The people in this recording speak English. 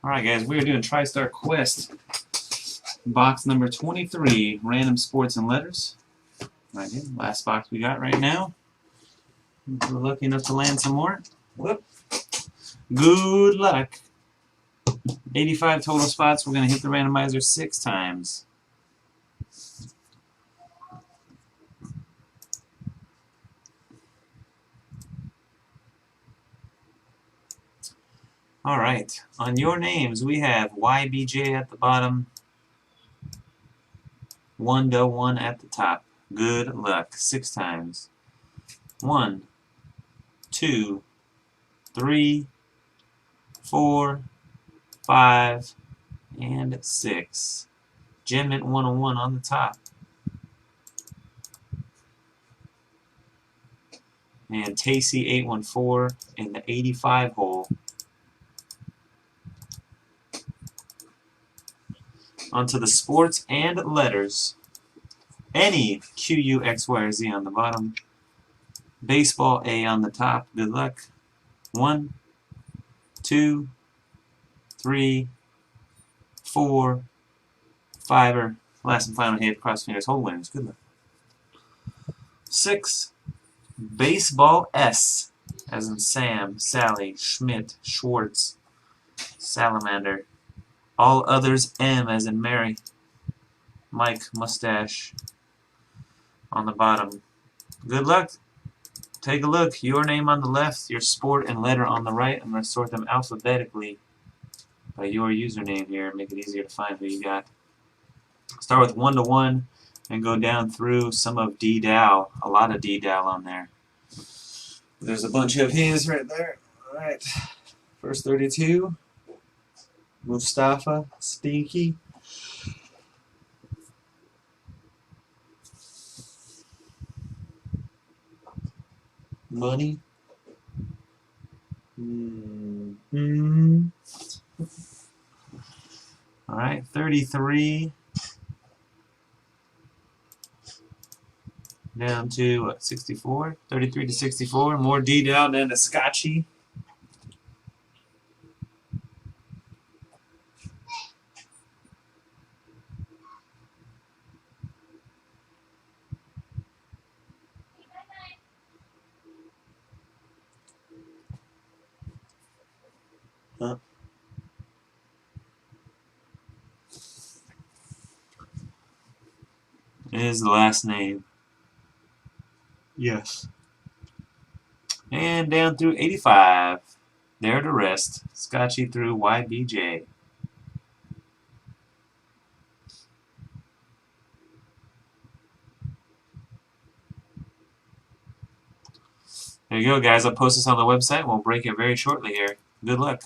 Alright guys, we are doing Tristar Quest. Box number 23, Random Sports and Letters. Right here, last box we got right now. If we're lucky enough to land some more. Whoop. Good luck. 85 total spots. We're going to hit the randomizer 6 times. Alright, on your names we have YBJ at the bottom, 1-1 at the top. Good luck. 6 times. 1, 2, 3, 4, 5, and 6. Gem Mint 101 on the top. And Tacy 814 in the 85 hole. Onto the sports and letters. Any Q, U, X, Y, or Z on the bottom. Baseball A on the top. Good luck. 1, 2, 3, 4, 5. Last and final hit. Cross fingers. Whole winners. Good luck. 6. Baseball S, as in Sam, Sally, Schmidt, Schwartz, Salamander. All others M, as in Mary, Mike, Mustache. On the bottom. Good luck. Take a look. Your name on the left, your sport and letter on the right. I'm going to sort them alphabetically by your username here. Make it easier to find who you got. Start with 1-1 and go down through some of D. Dow. A lot of D. Dow on there. There's a bunch of his right there. Alright. First 32. Mustafa. Stinky. Money. Alright, 33. Down to what, 64? 33 to 64. More D down to Scotchy. Huh. Is the last name. Yes. And down through 85. There to rest. Scotchy through YBJ. There you go, guys. I'll post this on the website. We'll break it very shortly here. Good luck.